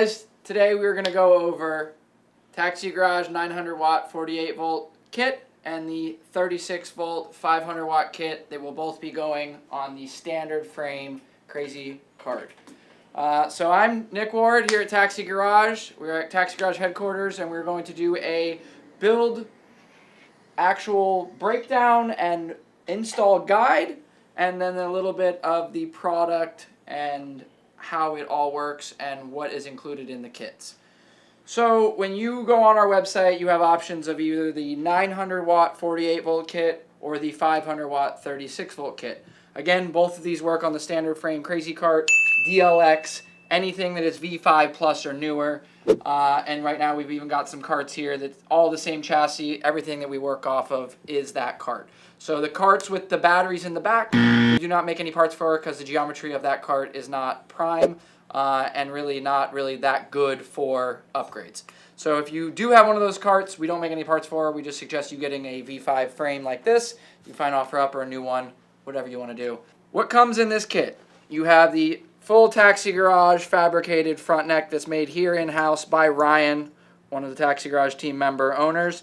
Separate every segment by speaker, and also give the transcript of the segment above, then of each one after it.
Speaker 1: guys, today we're going to go over Taxi Garage 900 watt 48 volt kit and the 36 volt 500 watt kit. They will both be going on the standard frame crazy kart. So I'm Nick Ward here at Taxi Garage. We're at Taxi Garage headquarters and we're going to do a build actual breakdown and install guide, and then a little bit of the product and how it all works and what is included in the kits. So when you go on our website, you have options of either the 900 watt 48 volt kit or the 500 watt 36 volt kit. Again, both of these work on the standard frame crazy kart, DLX, anything that is V5 plus or newer. And right now we've even got some carts here that's all the same chassis. Everything that we work off of is that cart. So the carts with the batteries in the back, we do not make any parts for because the geometry of that cart is not prime and really not that good for upgrades. So if you do have one of those carts, we don't make any parts for. We just suggest you getting a V5 frame like this. You can find offer or a new one, whatever you want to do. What comes in this kit? You have the full Taxi Garage fabricated front neck that's made here in-house by Ryan, one of the Taxi Garage team member owners.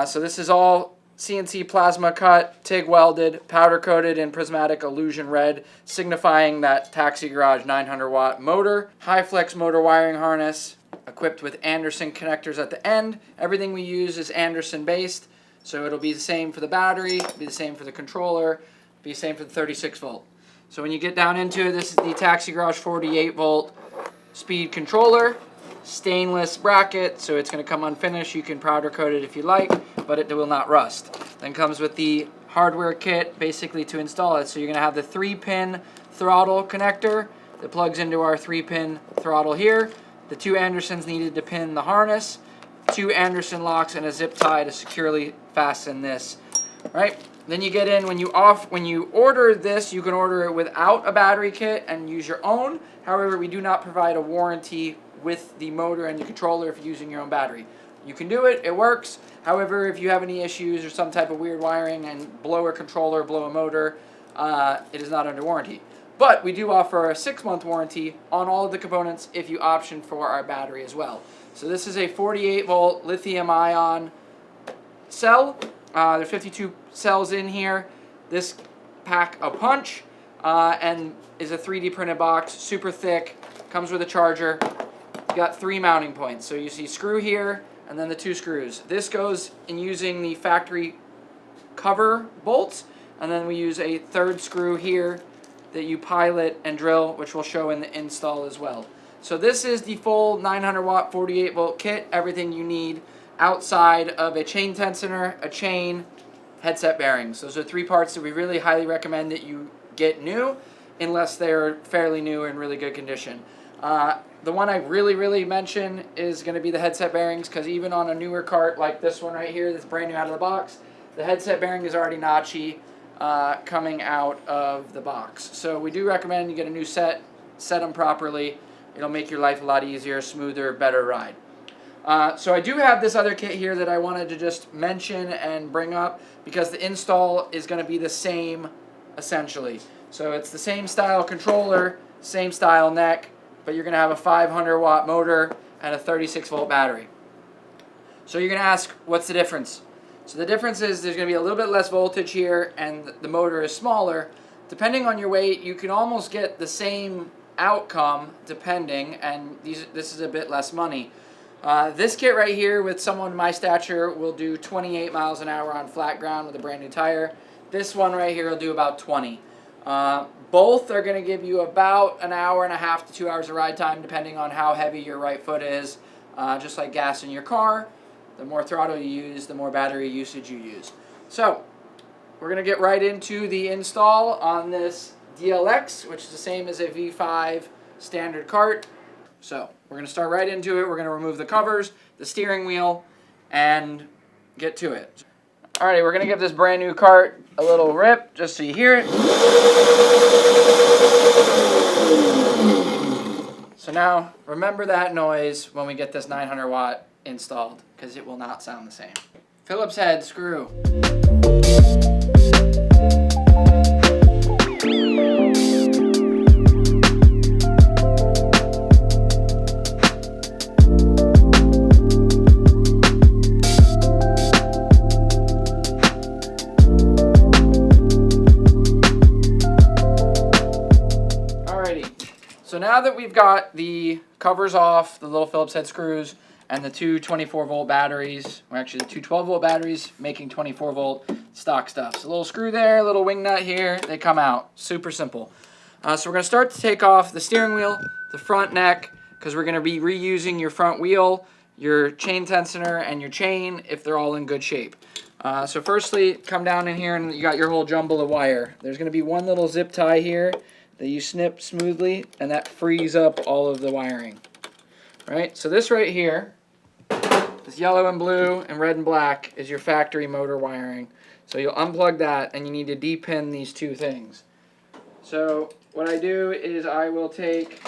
Speaker 1: So this is all CNC plasma cut, TIG welded, powder coated in prismatic illusion red, signifying that Taxi Garage 900 watt motor. High flex motor wiring harness, equipped with Anderson connectors at the end. Everything we use is Anderson based, so it'll be the same for the battery, be the same for the controller, be the same for the 36 volt. So when you get down into it, this is the Taxi Garage 48 volt speed controller. Stainless bracket, so it's going to come unfinished. You can powder coat it if you like, but it will not rust. Then comes with the hardware kit basically to install it. So you're going to have the 3-pin throttle connector that plugs into our 3-pin throttle here. The 2 Andersons needed to pin the harness, 2 Anderson locks, and a zip tie to securely fasten this. Right? Then you get in, when you order this, you can order it without a battery kit and use your own. However, we do not provide a warranty with the motor and the controller if you're using your own battery. You can do it, it works. However, if you have any issues or some type of weird wiring and blow a controller, blow a motor, it is not under warranty. But we do offer a 6-month warranty on all of the components if you option for our battery as well. So this is a 48 volt lithium ion cell. There are 52 cells in here. This pack a punch and is a 3D printed box, super thick, comes with a charger. Got 3 mounting points. So you see screw here and then the 2 screws. This goes in using the factory cover bolts, and then we use a 3rd screw here that you pilot and drill, which we'll show in the install as well. So this is the full 900 watt 48 volt kit, everything you need outside of a chain tensioner, a chain, headset bearings. Those are 3 parts that we really highly recommend that you get new unless they're fairly new and really good condition. The one I really mention is going to be the headset bearings, because even on a newer cart like this one right here that's brand new out of the box, the headset bearing is already notchy coming out of the box. So we do recommend you get a new set them properly. It'll make your life a lot easier, smoother, better ride. So I do have this other kit here that I wanted to just mention and bring up because the install is going to be the same essentially. So it's the same style controller, same style neck, but you're going to have a 500 watt motor and a 36 volt battery. So you're going to ask, what's the difference? So the difference is there's going to be a little bit less voltage here and the motor is smaller. Depending on your weight, you can almost get the same outcome depending, and this is a bit less money. This kit right here with someone my stature will do 28 miles an hour on flat ground with a brand new tire. This one right here will do about 20. Both are going to give you about an hour and a half to 2 hours of ride time depending on how heavy your right foot is. Just like gas in your car, the more throttle you use, the more battery usage you use. So we're going to get right into the install on this DLX, which is the same as a V5 standard cart. So we're going to start right into it. We're going to remove the covers, the steering wheel, and get to it. Alrighty, we're going to give this brand new cart a little rip just so you hear it. So now remember that noise when we get this 900 watt installed, because it will not sound the same. Phillips head screw. So now that we've got the covers off, the little Phillips head screws, and the two 24-volt batteries, or actually the two 12-volt batteries making 24-volt stock stuff. So a little screw there, a little wing nut here, they come out. Super simple. So we're going to start to take off the steering wheel, the front neck, because we're going to be reusing your front wheel, your chain tensioner, and your chain if they're all in good shape. So firstly, come down in here and you got your whole jumble of wire. There's going to be one little zip tie here that you snip smoothly, and that frees up all of the wiring. Right? So this right here, this yellow and blue and red and black is your factory motor wiring. So you'll unplug that and you need to de-pin these two things. So what I do is I will take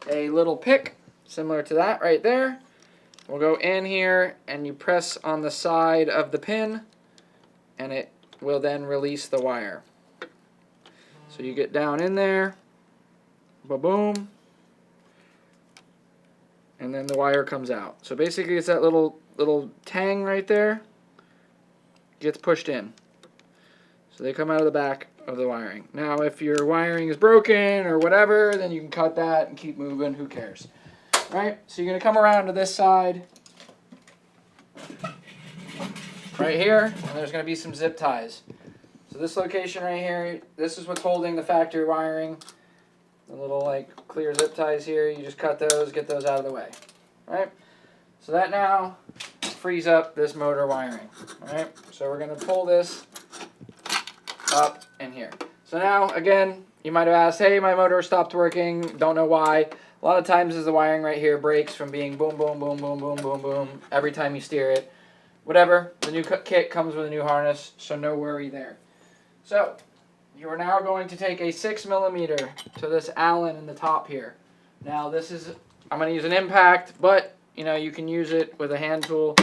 Speaker 1: a little pick similar to that right there. We'll go in here and you press on the side of the pin and it will then release the wire. So you get down in there, ba-boom, and then the wire comes out. So basically it's that little tang right there gets pushed in. So they come out of the back of the wiring. Now if your wiring is broken or whatever, then you can cut that and keep moving, who cares. Right? So you're going to come around to this side right here, and there's going to be some zip ties. So this location right here, this is what's holding the factory wiring. The little like clear zip ties here, you just cut those, get those out of the way. Right? So that now frees up this motor wiring. Right? So we're going to pull this up in here. So now, again, you might have asked, hey, my motor stopped working, don't know why. A lot of times is the wiring right here breaks from being boom, boom, boom, boom, boom, boom, boom, every time you steer it. Whatever, the new kit comes with a new harness, so no worry there. So, you are now going to take a 6mm to this Allen in the top here. Now this is, I'm going to use an impact, but you know, you can use it with a hand tool.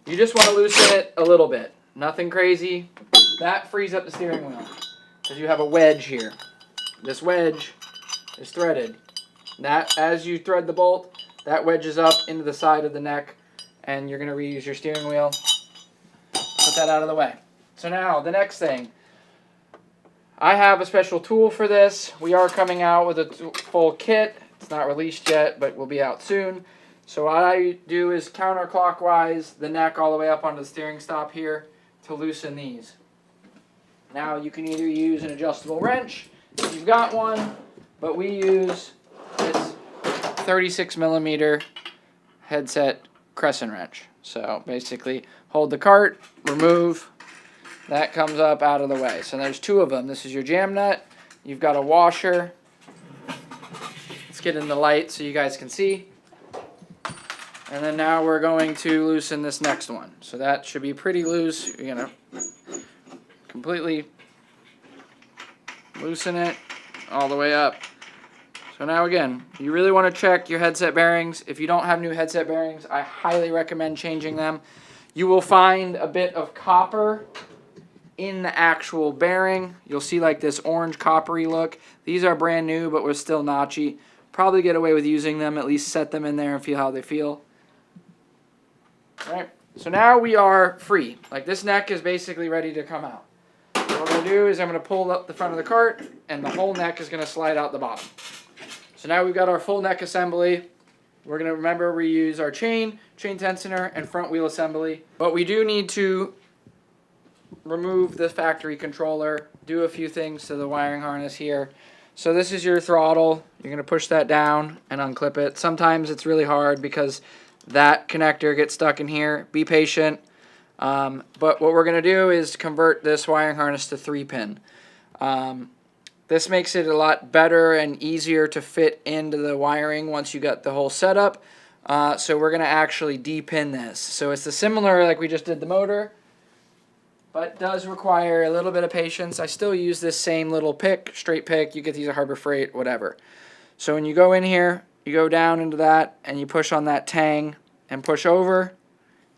Speaker 1: You just want to loosen it a little bit. Nothing crazy. That frees up the steering wheel because you have a wedge here. This wedge is threaded. That, as you thread the bolt, that wedges up into the side of the neck, and you're going to reuse your steering wheel. Put that out of the way. So now, the next thing. I have a special tool for this. We are coming out with a full kit. It's not released yet, but will be out soon. So what I do is counterclockwise the neck all the way up onto the steering stop here to loosen these. Now you can either use an adjustable wrench if you've got one, but we use this 36mm headset crescent wrench. So basically hold the cart, remove, that comes up out of the way. So there's two of them. This is your jam nut. You've got a washer. Let's get in the light so you guys can see. And then now we're going to loosen this next one. So that should be pretty loose. You're going to completely loosen it all the way up. So now again, you really want to check your headset bearings. If you don't have new headset bearings, I highly recommend changing them. You will find a bit of copper in the actual bearing. You'll see like this orange coppery look. These are brand new, but we're still notchy. Probably get away with using them, at least set them in there and feel how they feel. Alright, so now we are free. Like this neck is basically ready to come out. So what I'm going to do is I'm going to pull up the front of the cart, and the whole neck is going to slide out the bottom. So now we've got our full neck assembly. We're going to remember reuse our chain tensioner, and front wheel assembly. But we do need to remove the factory controller, do a few things to the wiring harness here. So this is your throttle. You're going to push that down and unclip it. Sometimes it's really hard because that connector gets stuck in here. Be patient. But what we're going to do is convert this wiring harness to 3-pin. This makes it a lot better and easier to fit into the wiring once you got the whole setup. So we're going to actually de-pin this. So it's similar like we just did the motor, but does require a little bit of patience. I still use this same little pick, straight pick. You get these at Harbor Freight, whatever. So when you go in here, you go down into that and you push on that tang and push over.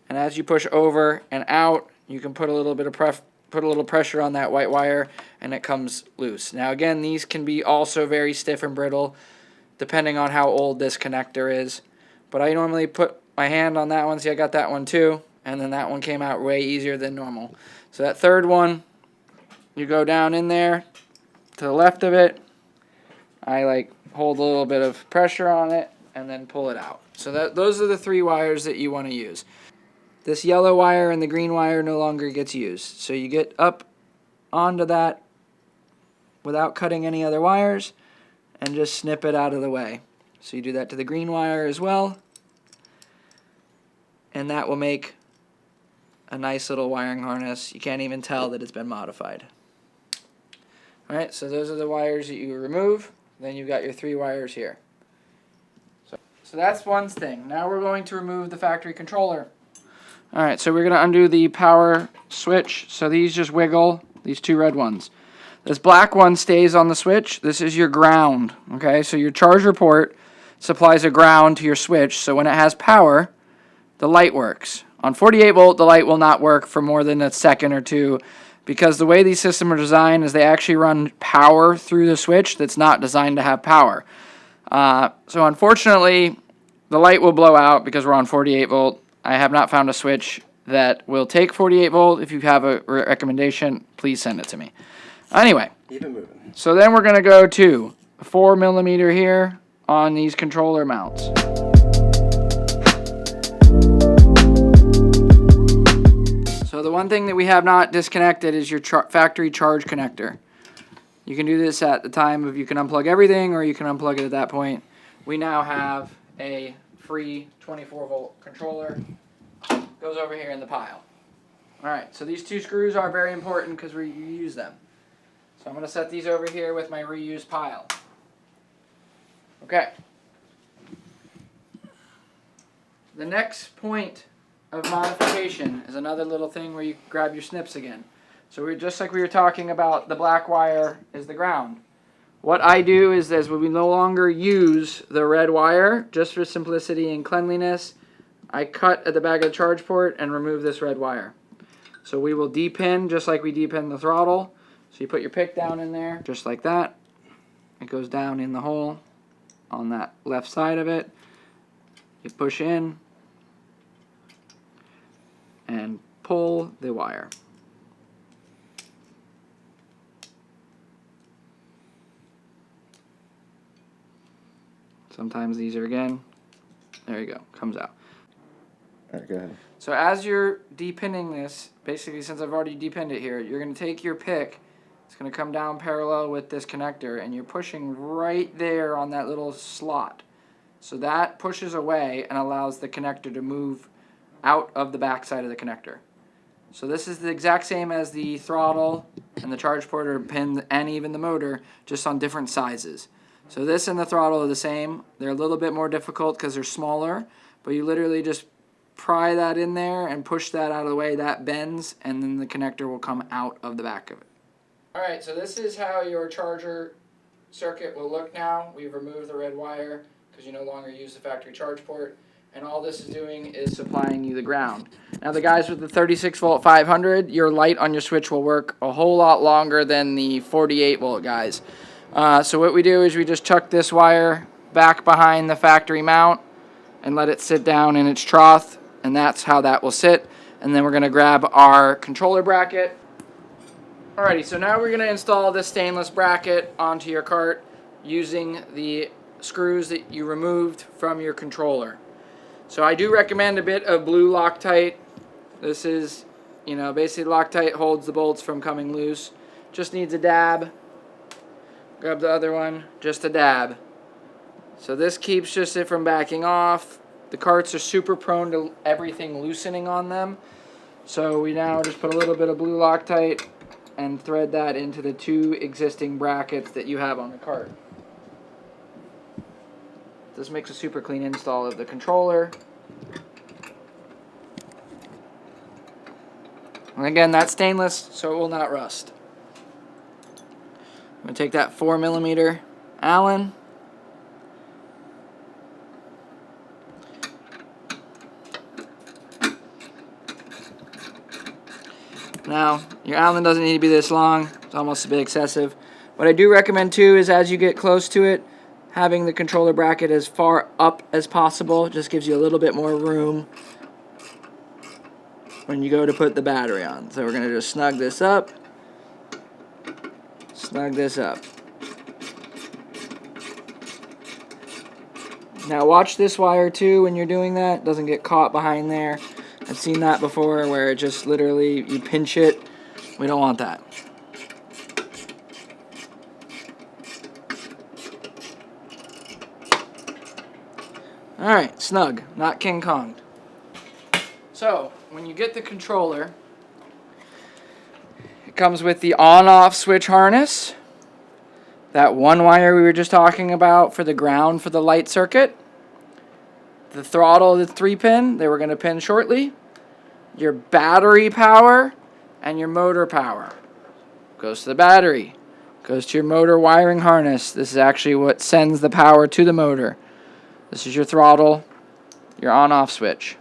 Speaker 1: And as you push over and out, you can put a little bit of pressure on that white wire and it comes loose. Now again, these can be also very stiff and brittle depending on how old this connector is. But I normally put my hand on that one. See, I got that one too. And then that one came out way easier than normal. So that third one, you go down in there to the left of it I like hold a little bit of pressure on it and then pull it out. So those are the 3 wires that you want to use. This yellow wire and the green wire no longer gets used. So you get up onto that without cutting any other wires and just snip it out of the way. So you do that to the green wire as well, and that will make a nice little wiring harness. You can't even tell that it's been modified. Alright, so those are the wires that you remove. Then you've got your 3 wires here. So that's one thing. Now we're going to remove the factory controller. Alright, so we're going to undo the power switch. So these just wiggle, these 2 red ones. This black one stays on the switch. This is your ground. Okay, so your charger port supplies a ground to your switch, so when it has power, the light works. On 48 volt, the light will not work for more than a second or 2, because the way these systems are designed is they actually run power through the switch that's not designed to have power. So unfortunately, the light will blow out because we're on 48 volt. I have not found a switch that will take 48 volt. If you have a recommendation, please send it to me. Anyway, so then we're going to go to 4mm here on these controller mounts. So the one thing that we have not disconnected is your factory charge connector. You can do this at the time of you can unplug everything, or you can unplug it at that point. We now have a free 24 volt controller. Goes over here in the pile. Alright, so these 2 screws are very important because we use them. So I'm going to set these over here with my reused pile. Okay. The next point of modification is another little thing where you grab your snips again. So we're just like we were talking about, the black wire is the ground. What I do is we no longer use the red wire, just for simplicity and cleanliness. I cut at the back of the charge port and remove this red wire. So we will depin just like we depin the throttle. So you put your pick down in there, just like that. It goes down in the hole on that left side of it. You push in and pull the wire. Sometimes these are again, there you go, comes out.
Speaker 2: Alright, go ahead.
Speaker 1: So as you're depinning this, basically since I've already depinned it here, you're going to take your pick. It's going to come down parallel with this connector, and you're pushing right there on that little slot. So that pushes away and allows the connector to move out of the back side of the connector. So this is the exact same as the throttle and the charge port or pin and even the motor, just on different sizes. So this and the throttle are the same. They're a little bit more difficult because they're smaller, but you literally just pry that in there and push that out of the way. That bends, and then the connector will come out of the back of it. Alright, so this is how your charger circuit will look now. We've removed the red wire because you no longer use the factory charge port, and all this is doing is supplying you the ground. Now the guys with the 36 volt 500, your light on your switch will work a whole lot longer than the 48 volt guys. So what we do is we just chuck this wire back behind the factory mount and let it sit down in its trough, and that's how that will sit. And then we're going to grab our controller bracket. Alrighty, so now we're going to install this stainless bracket onto your cart using the screws that you removed from your controller. So I do recommend a bit of blue Loctite. This is, basically Loctite holds the bolts from coming loose. Just needs a dab. Grab the other one, just a dab. So this keeps just it from backing off. The carts are super prone to everything loosening on them. So we now just put a little bit of blue Loctite and thread that into the 2 existing brackets that you have on the cart. This makes a super clean install of the controller. And again, that's stainless, so it will not rust. I'm going to take that 4mm Allen. Now, your Allen doesn't need to be this long. It's almost a bit excessive. What I do recommend too is as you get close to it, having the controller bracket as far up as possible just gives you a little bit more room when you go to put the battery on. So we're going to just snug this up. Snug this up. Now watch this wire too when you're doing that. It doesn't get caught behind there. I've seen that before where it just literally, you pinch it. We don't want that. Alright, snug, not King Kong. So, when you get the controller, it comes with the on-off switch harness. That one wire we were just talking about for the ground for the light circuit. The throttle, the 3-pin, they were going to pin shortly. Your battery power and your motor power. Goes to the battery. Goes to your motor wiring harness. This is actually what sends the power to the motor. This is your throttle, your on-off switch.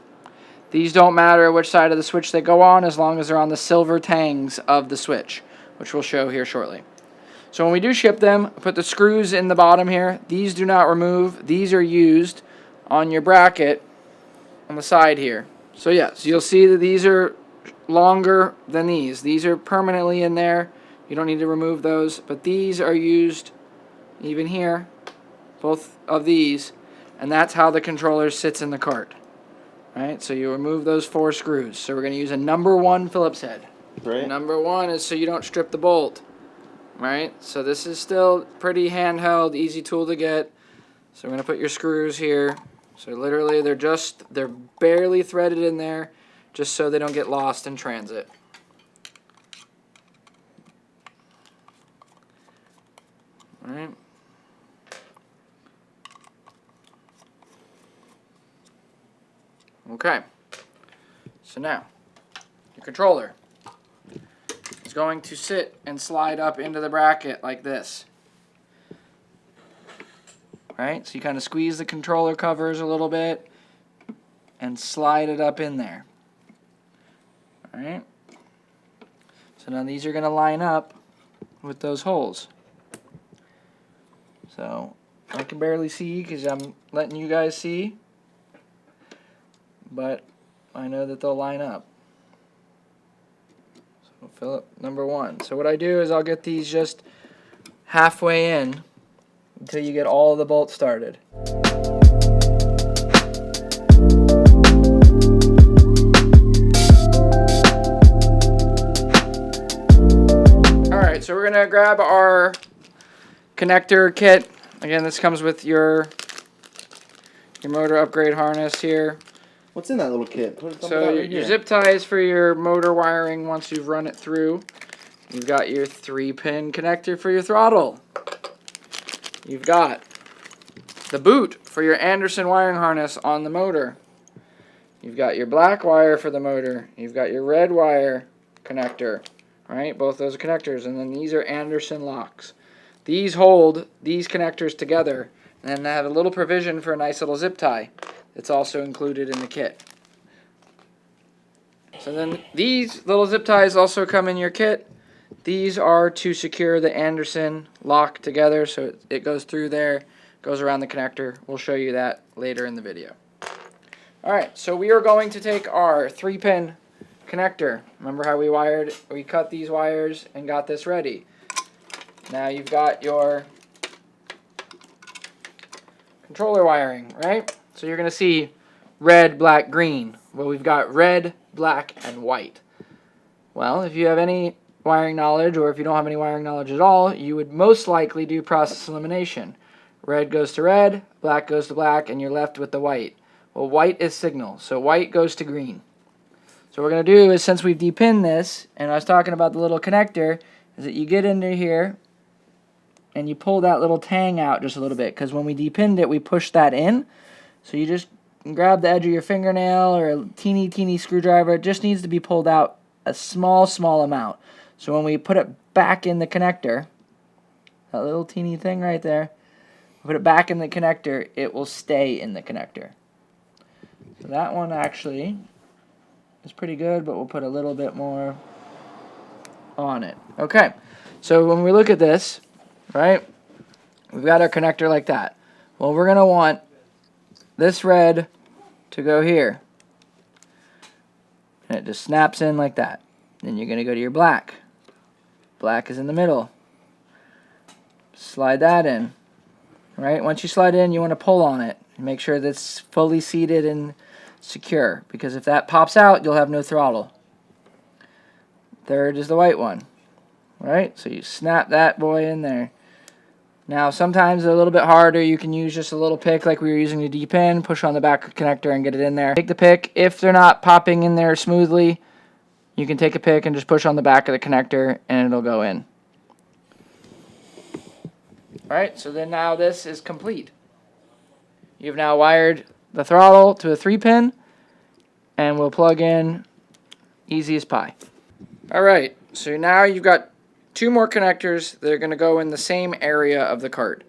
Speaker 1: These don't matter which side of the switch they go on as long as they're on the silver tangs of the switch, which we'll show here shortly. So when we do ship them, put the screws in the bottom here. These do not remove. These are used on your bracket on the side here. So yes, you'll see that these are longer than these. These are permanently in there. You don't need to remove those. But these are used even here, both of these. And that's how the controller sits in the cart. Right? So you remove those 4 screws. So we're going to use a number 1 Phillips head.
Speaker 2: Right.
Speaker 1: Number 1 is so you don't strip the bolt. Right? So this is still pretty handheld, easy tool to get. So we're going to put your screws here. So literally they're barely threaded in there just so they don't get lost in transit. All right. Okay. So now your controller is going to sit and slide up into the bracket like this. Right? So you kind of squeeze the controller covers a little bit and slide it up in there. Alright? So now these are going to line up with those holes. So I can barely see because I'm letting you guys see, but I know that they'll line up. So Philip, number 1. So what I do is I'll get these just halfway in until you get all of the bolts started. Alright, so we're going to grab our connector kit. Again, this comes with your motor upgrade harness here.
Speaker 2: What's in that little kit? Put
Speaker 1: So your zip ties for your motor wiring once you've run it through. You've got your 3-pin connector for your throttle. You've got the boot for your Anderson wiring harness on the motor. You've got your black wire for the motor. You've got your red wire connector. Right? Both those are connectors. And then these are Anderson locks. These hold these connectors together. And they have a little provision for a nice little zip tie. It's also included in the kit. So then these little zip ties also come in your kit. These are to secure the Anderson lock together, so it goes through there, goes around the connector. We'll show you that later in the video. Alright, so we are going to take our 3-pin connector. Remember how we cut these wires and got this ready. Now you've got your controller wiring, right? So you're going to see red, black, green. Well, we've got red, black, and white. Well, if you have any wiring knowledge, or if you don't have any wiring knowledge at all, you would most likely do process elimination. Red goes to red, black goes to black, and you're left with the white. Well, white is signal, so white goes to green. So what we're going to do is, since we've depinned this, and I was talking about the little connector, is that you get into here, and you pull that little tang out just a little bit, because when we depinned it, we pushed that in. So you just grab the edge of your fingernail or a teeny screwdriver. It just needs to be pulled out a small amount. So when we put it back in the connector, that little teeny thing right there, put it back in the connector, it will stay in the connector. So that one actually is pretty good, but we'll put a little bit more on it. Okay, so when we look at this, right, we've got our connector like that. Well, we're going to want this red to go here. And it just snaps in like that. Then you're going to go to your black. Black is in the middle. Slide that in. right? Once you slide in, you want to pull on it and make sure that's fully seated and secure, because if that pops out, you'll have no throttle. Third is the white one, right? So you snap that boy in there. Now sometimes they're a little bit harder. You can use just a little pick like we were using the D-pin, push on the back connector and get it in there. Take the pick. If they're not popping in there smoothly, you can take a pick and just push on the back of the connector and it'll go in. Alright, so then now this is complete. You've now wired the throttle to a 3-pin and we'll plug in easy as pie. Alright, so now you've got 2 more connectors that are going to go in the same area of the cart.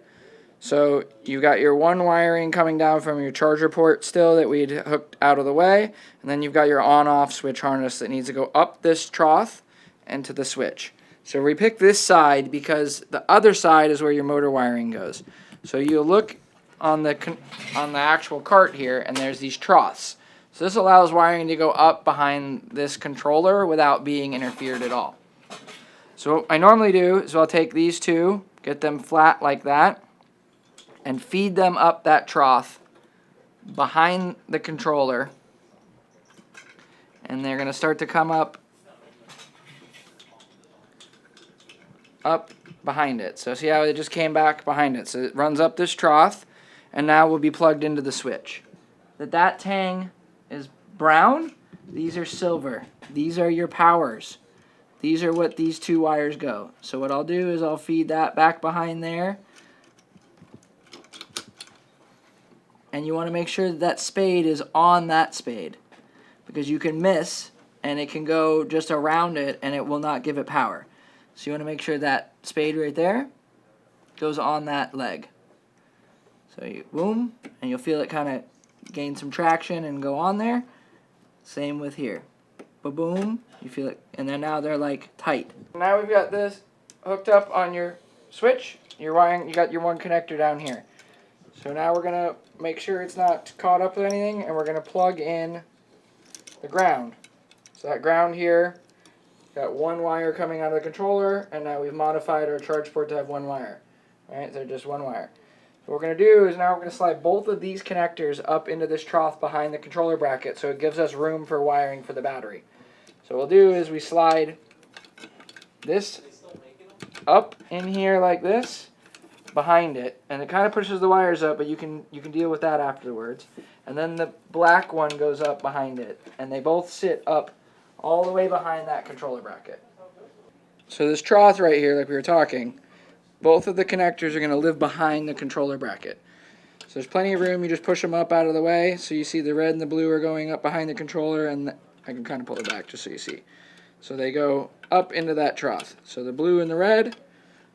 Speaker 1: So you've got your one wiring coming down from your charger port still that we'd hooked out of the way, and then you've got your on-off switch harness that needs to go up this trough and to the switch. So we picked this side because the other side is where your motor wiring goes. So you look on the actual cart here, and there's these troughs. So this allows wiring to go up behind this controller without being interfered at all. So what I normally do is I'll take these two, get them flat like that, and feed them up that trough behind the controller. And they're going to start to come up behind it. So see how it just came back behind it. So it runs up this trough, and now will be plugged into the switch. That tang is brown, these are silver. These are your powers. These are what these 2 wires go. So what I'll do is I'll feed that back behind there. And you want to make sure that spade is on that spade, because you can miss and it can go just around it and it will not give it power. So you want to make sure that spade right there goes on that leg. So you boom, and you'll feel it kind of gain some traction and go on there. Same with here. Ba-boom, you feel it, and then now they're like tight. Now we've got this hooked up on your switch. Your wiring, you got your one connector down here. So now we're gonna make sure it's not caught up with anything, and we're gonna plug in the ground. So that ground here, got one wire coming out of the controller, and now we've modified our charge port to have one wire. Alright, so just one wire. So what we're going to do is now we're going to slide both of these connectors up into this trough behind the controller bracket, so it gives us room for wiring for the battery. So what we'll do is we slide this up in here like this behind it, and it kind of pushes the wires up, but you can deal with that afterwards. And then the black one goes up behind it, and they both sit up all the way behind that controller bracket. So this trough right here, like we were talking, both of the connectors are going to live behind the controller bracket. So there's plenty of room. You just push them up out of the way. So you see the red and the blue are going up behind the controller, and I can kind of pull it back just so you see. So they go up into that trough. So the blue and the red,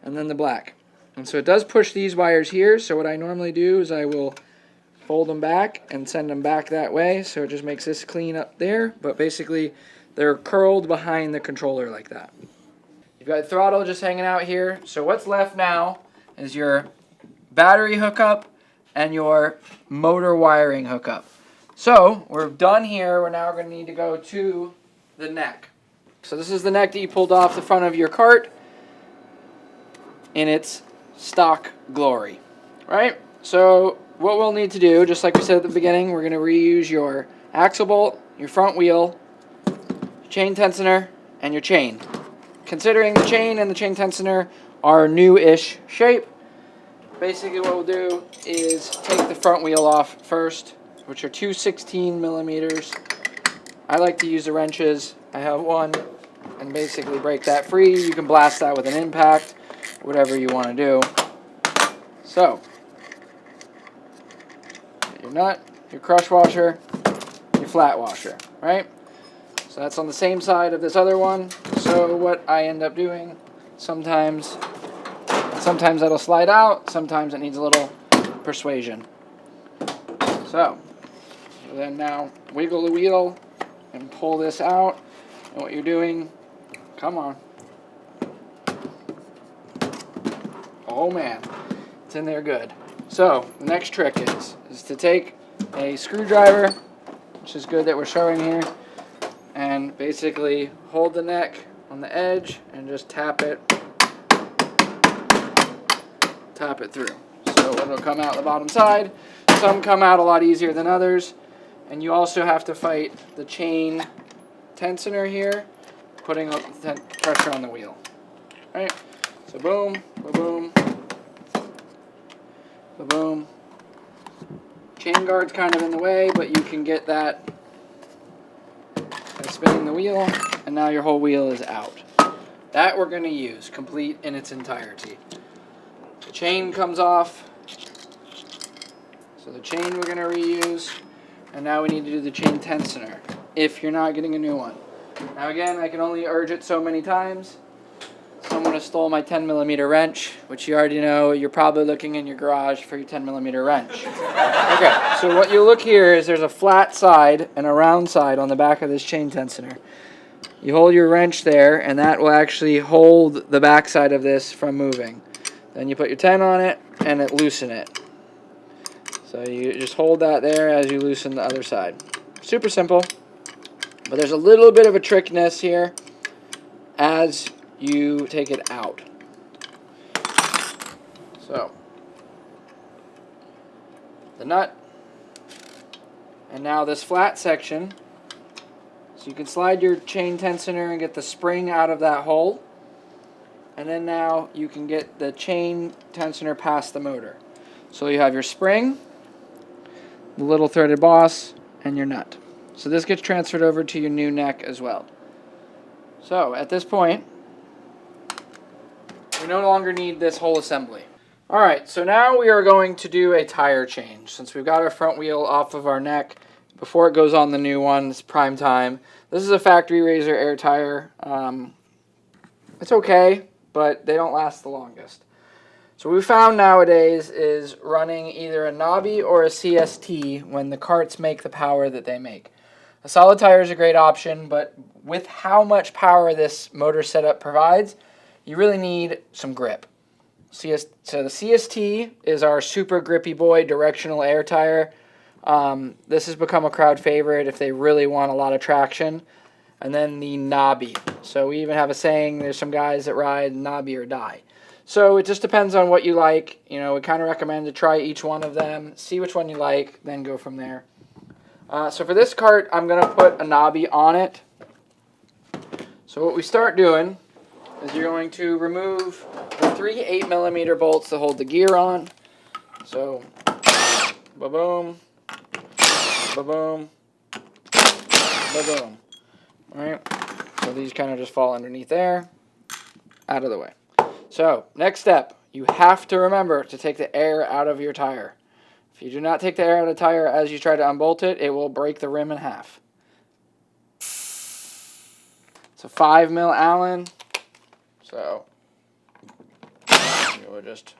Speaker 1: and then the black. And so it does push these wires here. So what I normally do is I will fold them back and send them back that way. So it just makes this clean up there. But basically, they're curled behind the controller like that. You've got throttle just hanging out here. So what's left now is your battery hookup and your motor wiring hookup. So we're done here. We're now going to need to go to the neck. So this is the neck that you pulled off the front of your cart in its stock glory, right? So what we'll need to do, just like we said at the beginning, we're going to reuse your axle bolt, your front wheel, your chain tensioner, and your chain. Considering the chain and the chain tensioner are new-ish shape, basically what we'll do is take the front wheel off first, which are two 16 millimeters. I like to use the wrenches. I have one, and basically break that free. You can blast that with an impact, whatever you want to do. So, your nut, your crush washer, your flat washer, right? So that's on the same side of this other one. So what I end up doing, sometimes that'll slide out, sometimes it needs a little persuasion. So then now wiggle the wheel and pull this out. And what you're doing, come on. Oh man, it's in there good. So the next trick is to take a screwdriver, which is good that we're showing here, and basically hold the neck on the edge and just tap it through. So it'll come out the bottom side. Some come out a lot easier than others. And you also have to fight the chain tensioner here, putting pressure on the wheel. All right, so boom, boom, boom. Chain guard's kind of in the way, but you can get that by spinning the wheel, and now your whole wheel is out. That we're going to use complete in its entirety. The chain comes off, so the chain we're going to reuse, and now we need to do the chain tensioner if you're not getting a new one. Now again, I can only urge it so many times. Someone has stole my 10mm wrench, which you already know. You're probably looking in your garage for your 10mm wrench. Okay, so what you look here is there's a flat side and a round side on the back of this chain tensioner. You hold your wrench there, and that will actually hold the back side of this from moving. Then you put your 10 on it, and it loosen it. So you just hold that there as you loosen the other side. Super simple, but there's a little bit of a trickiness here as you take it out. So, the nut, and now this flat section, so you can slide your chain tensioner and get the spring out of that hole, and then now you can get the chain tensioner past the motor. So you have your spring, the little threaded boss, and your nut. So this gets transferred over to your new neck as well. So at this point, we no longer need this whole assembly. Alright, so now we are going to do a tire change. Since we've got our front wheel off of our neck, before it goes on the new one, it's prime time. This is a factory Razor air tire. It's okay, but they don't last the longest. So what we found nowadays is running either a knobby or a CST when the karts make the power that they make. A solid tire is a great option, but with how much power this motor setup provides, you really need some grip. So the CST is our super grippy boy directional air tire. This has become a crowd favorite if they really want a lot of traction. And then the knobby. So we even have a saying, there's some guys that ride knobby or die. So it just depends on what you like. You know, we kind of recommend to try each one of them, see which one you like, then go from there. So for this kart, I'm going to put a knobby on it. So what we start doing is you're going to remove the 3 8mm bolts to hold the gear on. So, ba-boom, ba-boom, ba-boom. Alright, so these kind of just fall underneath there, out of the way. So, next step, you have to remember to take the air out of your tire. If you do not take the air out of the tire as you try to unbolt it, it will break the rim in half. It's a 5mm Allen. So, you will just,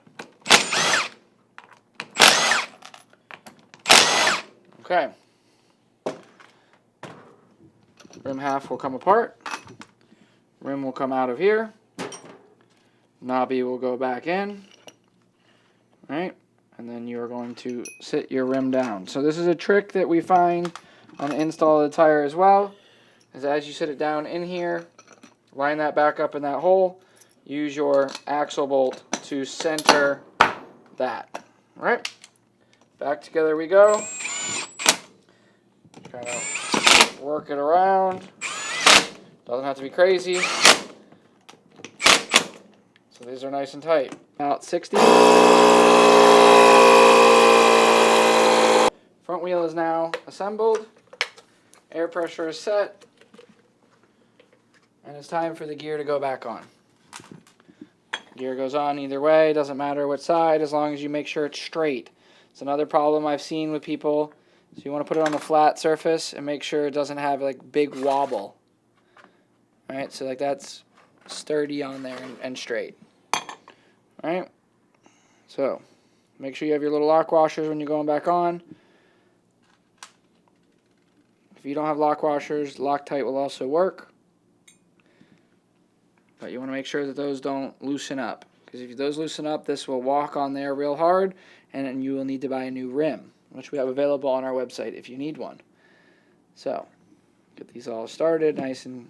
Speaker 1: okay. Rim half will come apart. Rim will come out of here. Knobby will go back in. Right? And then you are going to sit your rim down. So this is a trick that we find on the install of the tire as well. Is as you sit it down in here, line that back up in that hole, use your axle bolt to center that. Alright, back together we go. Kind of work it around. Doesn't have to be crazy. So these are nice and tight. About 60. Front wheel is now assembled. Air pressure is set. And it's time for the gear to go back on. Gear goes on either way, doesn't matter what side, as long as you make sure it's straight. It's another problem I've seen with people. So you want to put it on a flat surface and make sure it doesn't have like big wobble. Alright, so like that's sturdy on there and straight. Alright, so make sure you have your little lock washers when you're going back on. If you don't have lock washers, Loctite will also work. But you want to make sure that those don't loosen up. Because if those loosen up, this will walk on there real hard, and then you will need to buy a new rim, which we have available on our website if you need one. So, get these all started nice and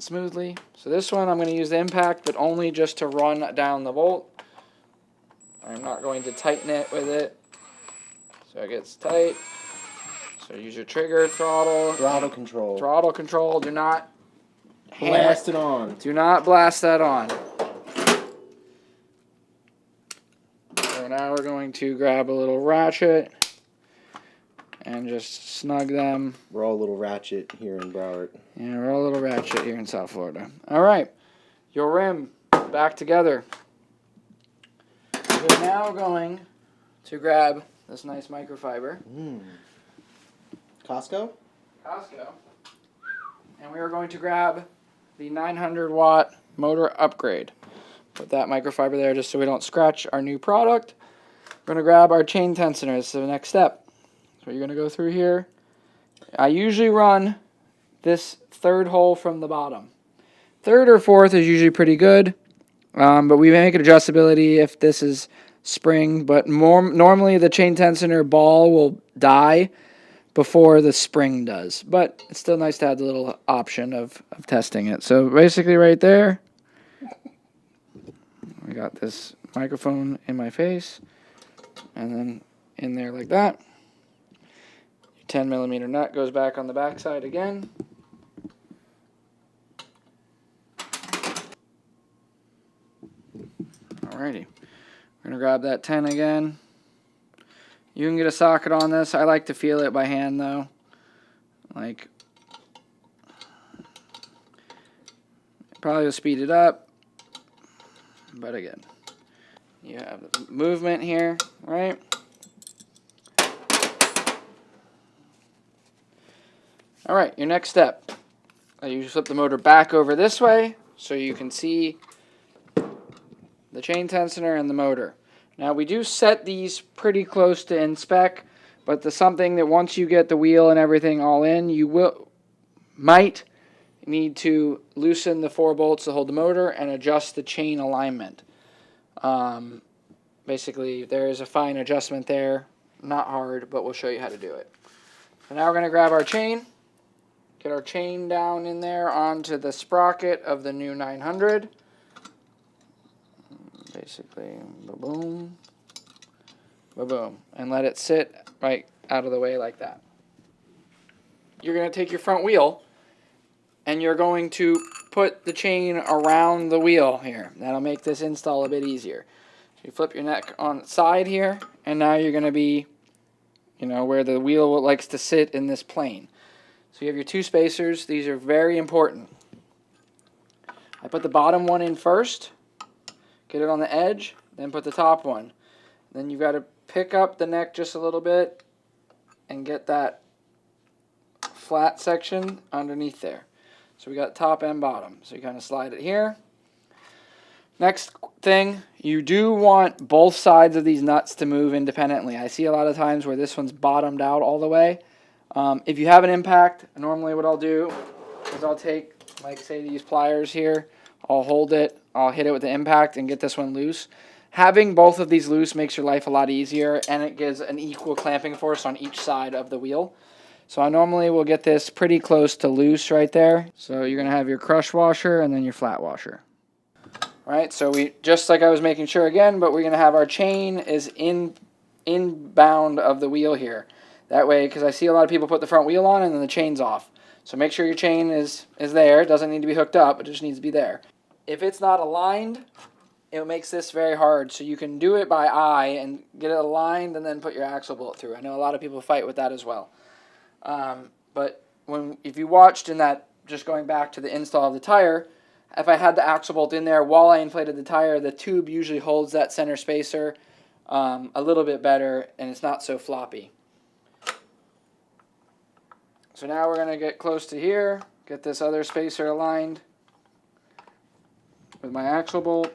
Speaker 1: smoothly. So this one I'm going to use the impact, but only just to run down the bolt. I'm not going to tighten it with it so it gets tight. So use your trigger, throttle.
Speaker 2: Throttle control.
Speaker 1: Throttle control. Do not
Speaker 2: blast it on.
Speaker 1: Do not blast that on. So now we're going to grab a little ratchet and just snug them.
Speaker 2: We're all a little ratchet here in Broward.
Speaker 1: Yeah, we're all a little ratchet here in South Florida. All right, your rim back together. We're now going to grab this nice microfiber.
Speaker 2: Costco?
Speaker 1: Costco. And we are going to grab the 900-watt motor upgrade. Put that microfiber there just so we don't scratch our new product. We're going to grab our chain tensioner. This is the next step. So you're going to go through here. I usually run this third hole from the bottom. Third or fourth is usually pretty good, but we make an adjustability if this is spring. But normally the chain tensioner ball will die before the spring does. But it's still nice to have the little option of testing it. So basically right there, I got this microphone in my face, and then in there like that. 10mm nut goes back on the back side again. Alrighty, we're going to grab that 10 again. You can get a socket on this. I like to feel it by hand though. Like, probably will speed it up, but again, you have the movement here, right? All right, your next step. You flip the motor back over this way so you can see the chain tensioner and the motor. Now we do set these pretty close to in spec, but the something that once you get the wheel and everything all in, you might need to loosen the 4 bolts to hold the motor and adjust the chain alignment. Basically, there is a fine adjustment there. Not hard, but we'll show you how to do it. So now we're going to grab our chain. Get our chain down in there onto the sprocket of the new 900. Basically, ba-boom, ba-boom. And let it sit right out of the way like that. You're going to take your front wheel and you're going to put the chain around the wheel here. That'll make this install a bit easier. So you flip your neck on the side here, and now you're going to be, where the wheel likes to sit in this plane. So you have your 2 spacers. These are very important. I put the bottom one in first, get it on the edge, then put the top one. Then you've got to pick up the neck just a little bit and get that flat section underneath there. So we got top and bottom. So you kind of slide it here. Next thing, you do want both sides of these nuts to move independently. I see a lot of times where this one's bottomed out all the way. If you have an impact, normally what I'll do is I'll take, like say these pliers here, I'll hold it, I'll hit it with the impact and get this one loose. Having both of these loose makes your life a lot easier, and it gives an equal clamping force on each side of the wheel. So I normally will get this pretty close to loose right there. So you're going to have your crush washer and then your flat washer. Alright, so we, just like I was making sure again, but we're going to have our chain is inbound of the wheel here. That way, because I see a lot of people put the front wheel on and then the chain's off. So make sure your chain is there. It doesn't need to be hooked up, it just needs to be there. If it's not aligned, it makes this very hard. So you can do it by eye and get it aligned and then put your axle bolt through. I know a lot of people fight with that as well. But if you watched in that, just going back to the install of the tire, if I had the axle bolt in there while I inflated the tire, the tube usually holds that center spacer a little bit better and it's not so floppy. So now we're going to get close to here, get this other spacer aligned with my axle bolt.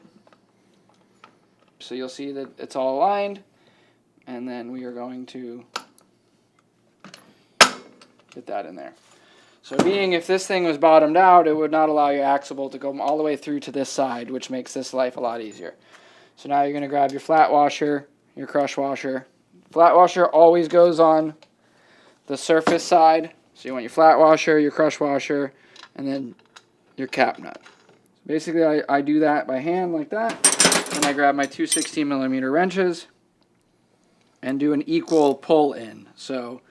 Speaker 1: So you'll see that it's all aligned, and then we are going to get that in there. So if this thing was bottomed out, it would not allow your axle bolt to go all the way through to this side, which makes this life a lot easier. So now you're going to grab your flat washer, your crush washer. Flat washer always goes on the surface side. So you want your flat washer, your crush washer, and then your cap nut. Basically, I do that by hand like that. Then I grab my two 16mm wrenches and do an equal pull in. So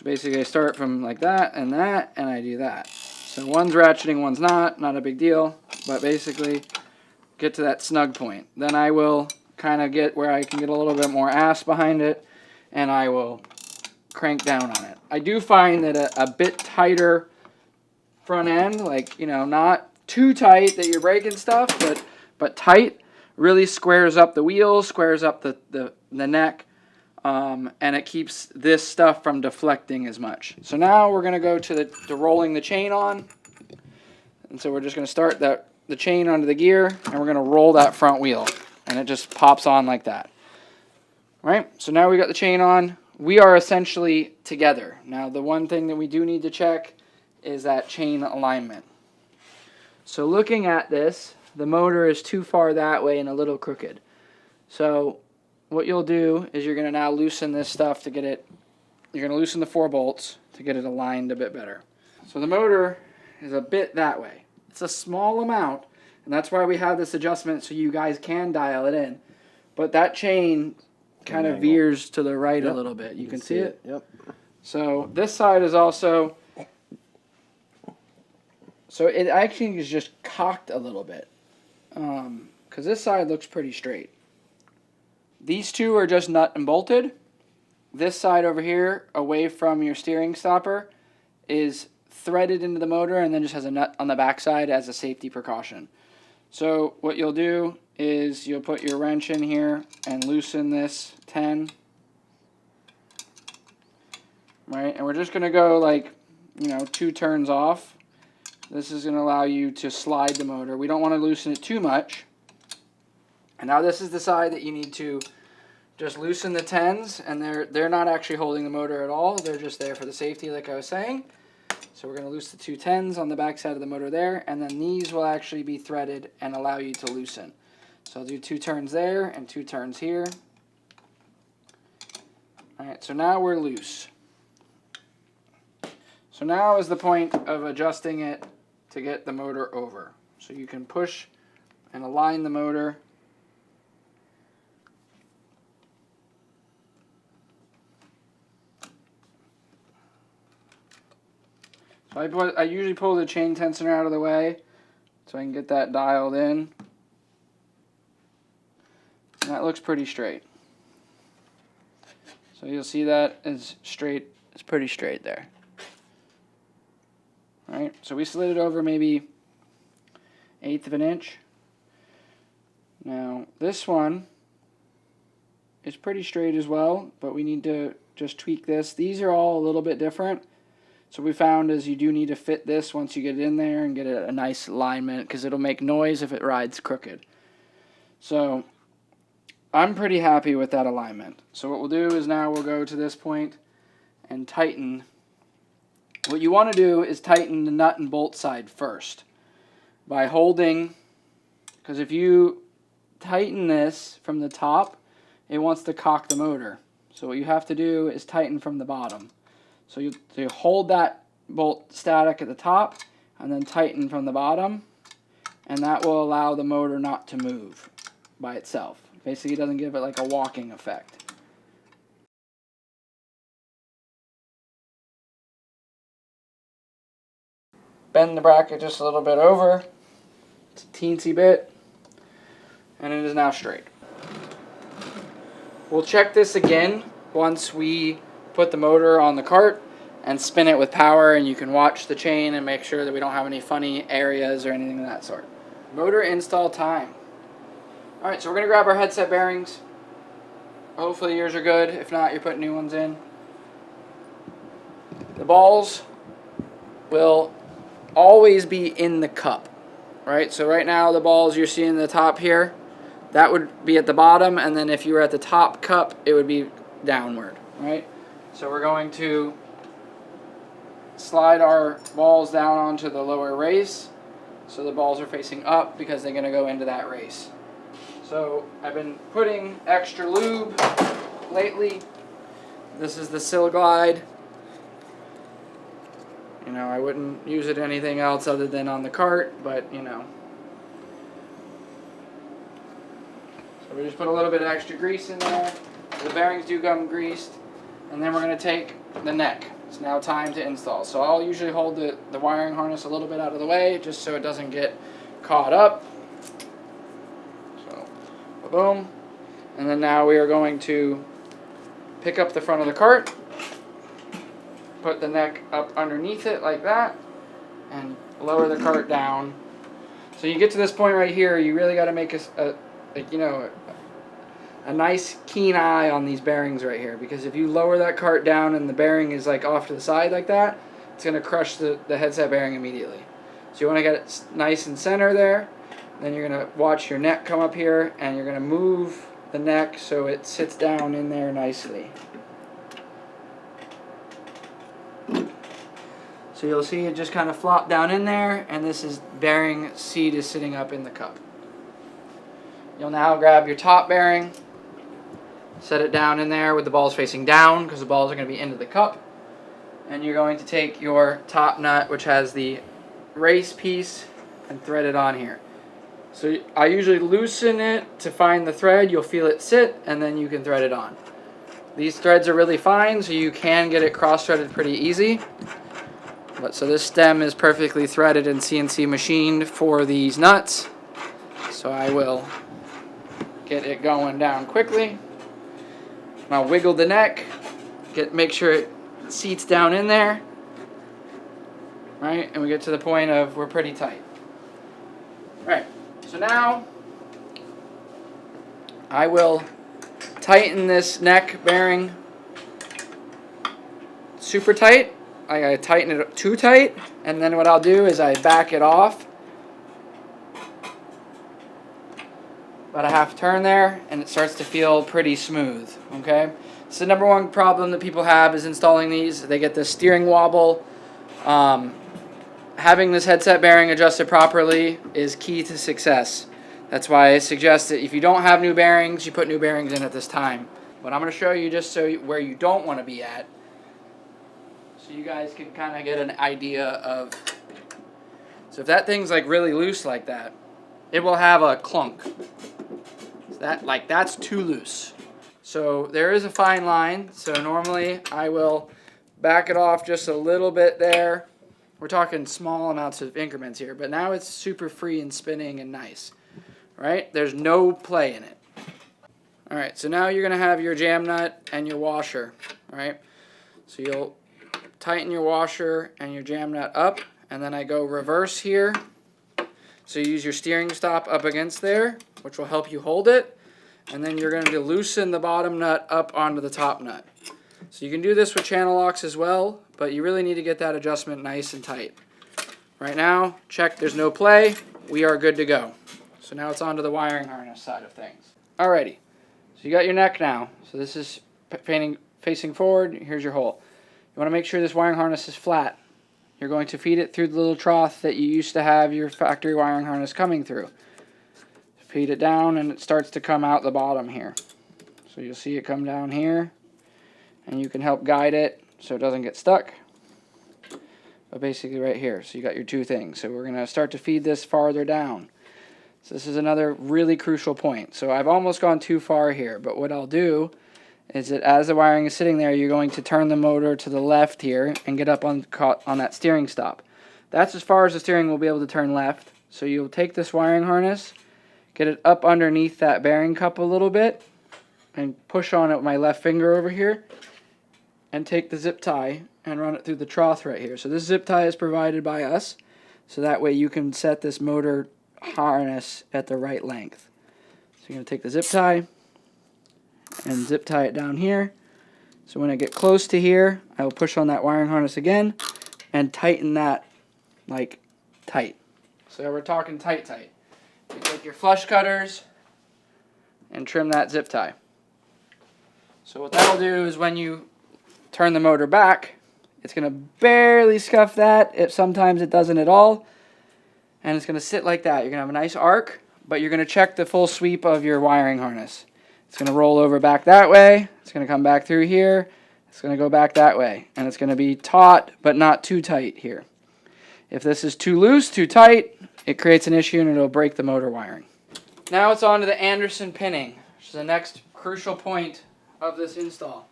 Speaker 1: basically I start from like that, and I do that. So one's ratcheting, one's not a big deal, but basically get to that snug point. Then I will kind of get where I can get a little bit more ass behind it, and I will crank down on it. I do find that a bit tighter front end, like, you know, not too tight that you're breaking stuff, but tight, really squares up the wheels, squares up the neck, and it keeps this stuff from deflecting as much. So now we're going to go to the rolling the chain on. And so we're just going to start the chain onto the gear, and we're going to roll that front wheel. And it just pops on like that. All right, so now we got the chain on. We are essentially together. Now the one thing that we do need to check is that chain alignment. So looking at this, the motor is too far that way and a little crooked. So what you'll do is you're going to now loosen this stuff to get it, you're going to loosen the 4 bolts to get it aligned a bit better. So the motor is a bit that way. It's a small amount, and that's why we have this adjustment so you guys can dial it in. But that chain kind of veers to the right a little bit. You can see it?
Speaker 2: Yep.
Speaker 1: So this side is also, so it actually is just cocked a little bit. Because this side looks pretty straight. These two are just nut and bolted. This side over here, away from your steering stopper, is threaded into the motor and then just has a nut on the backside as a safety precaution. So what you'll do is you'll put your wrench in here and loosen this 10. Right, and we're just going to go like, 2 turns off. This is going to allow you to slide the motor. We don't want to loosen it too much. And now this is the side that you need to just loosen the 10s, and they're not actually holding the motor at all. They're just there for the safety, like I was saying. So we're going to loosen the 2 10s on the back side of the motor there, and then these will actually be threaded and allow you to loosen. So I'll do 2 turns there and 2 turns here. All right, so now we're loose. So now is the point of adjusting it to get the motor over. So you can push and align the motor. So I usually pull the chain tensioner out of the way so I can get that dialed in. And that looks pretty straight. So you'll see that is straight. It's pretty straight there. All right, so we slid it over maybe 1/8 of an inch. Now this one is pretty straight as well, but we need to just tweak this. These are all a little bit different. So we found is you do need to fit this once you get it in there and get a nice alignment, because it'll make noise if it rides crooked. So I'm pretty happy with that alignment. So what we'll do is now we'll go to this point and tighten. What you want to do is tighten the nut and bolt side first by holding, because if you tighten this from the top, it wants to cock the motor. So what you have to do is tighten from the bottom. So you hold that bolt static at the top and then tighten from the bottom, and that will allow the motor not to move by itself. Basically, it doesn't give it like a walking effect. Bend the bracket just a little bit over. It's a teensy bit, and it is now straight. We'll check this again once we put the motor on the kart and spin it with power, and you can watch the chain and make sure that we don't have any funny areas or anything of that sort. Motor install time. Alright, so we're going to grab our headset bearings. Hopefully yours are good. If not, you're putting new ones in. The balls will always be in the cup. Right, so right now the balls you're seeing the top here, that would be at the bottom, and then if you were at the top cup, it would be downward. Right? So we're going to slide our balls down onto the lower race, so the balls are facing up because they're going to go into that race. So I've been putting extra lube lately. This is the Sil Glide. I wouldn't use it anything else other than on the kart, but So we just put a little bit of extra grease in there. The bearings do come greased. And then we're going to take the neck. It's now time to install. So I'll usually hold the wiring harness a little bit out of the way just so it doesn't get caught up. So, boom. And then now we are going to pick up the front of the cart, put the neck up underneath it like that, and lower the cart down. So you get to this point right here, you really got to make a nice keen eye on these bearings right here, because if you lower that cart down and the bearing is like off to the side like that, it's going to crush the headset bearing immediately. So you want to get it nice and center there. Then you're going to watch your neck come up here, and you're going to move the neck so it sits down in there nicely. So you'll see it just kind of flop down in there, and this is bearing seat is sitting up in the cup. You'll now grab your top bearing, set it down in there with the balls facing down because the balls are going to be into the cup. And you're going to take your top nut, which has the race piece, and thread it on here. So I usually loosen it to find the thread. You'll feel it sit, and then you can thread it on. These threads are really fine, so you can get it cross-threaded pretty easy. But so this stem is perfectly threaded and CNC machined for these nuts. So I will get it going down quickly. I'll wiggle the neck, make sure it seats down in there, right? And we get to the point of we're pretty tight. Right, so now I will tighten this neck bearing super tight. I gotta tighten it too tight, and then what I'll do is I back it off about a half turn there, and it starts to feel pretty smooth. Okay, so the number one problem that people have is installing these. They get this steering wobble. Having this headset bearing adjusted properly is key to success. That's why I suggest that if you don't have new bearings, you put new bearings in at this time. But I'm going to show you just where you don't want to be at, so you guys can kind of get an idea of. So if that thing's like really loose like that, it will have a clunk. That's too loose. So there is a fine line. So normally I will back it off just a little bit there. We're talking small amounts of increments here, but now it's super free and spinning and nice, right? There's no play in it. All right, so now you're gonna have your jam nut and your washer, right? So you'll tighten your washer and your jam nut up, and then I go reverse here. So you use your steering stop up against there, which will help you hold it, and then you're going to loosen the bottom nut up onto the top nut. So you can do this with channel locks as well, but you really need to get that adjustment nice and tight. Right now, check, there's no play, we are good to go. So now it's on to the wiring harness side of things. Alrighty, so you got your neck now. So this is facing forward, here's your hole. You want to make sure this wiring harness is flat. You're going to feed it through the little trough that you used to have your factory wiring harness coming through. Feed it down, and it starts to come out the bottom here. So you'll see it come down here, and you can help guide it so it doesn't get stuck. But basically right here, so you got your two things. So we're going to start to feed this farther down. So this is another really crucial point. So I've almost gone too far here, but what I'll do is that as the wiring is sitting there, you're going to turn the motor to the left here and get up on that steering stop. That's as far as the steering will be able to turn left. So you'll take this wiring harness, get it up underneath that bearing cup a little bit, and push on it with my left finger over here, and take the zip tie and run it through the trough right here. So this zip tie is provided by us, so that way you can set this motor harness at the right length. So you're going to take the zip tie and zip tie it down here. So when I get close to here, I will push on that wiring harness again and tighten that like tight. So we're talking tight. You take your flush cutters and trim that zip tie. So what that'll do is when you turn the motor back, it's going to barely scuff that. Sometimes it doesn't at all. And it's going to sit like that. You're going to have a nice arc, but you're going to check the full sweep of your wiring harness. It's going to roll over back that way. It's going to come back through here. It's going to go back that way. And it's going to be taut, but not too tight here. If this is too loose, too tight, it creates an issue and it'll break the motor wiring. Now it's on to the Anderson pinning. which is the next crucial point of this install.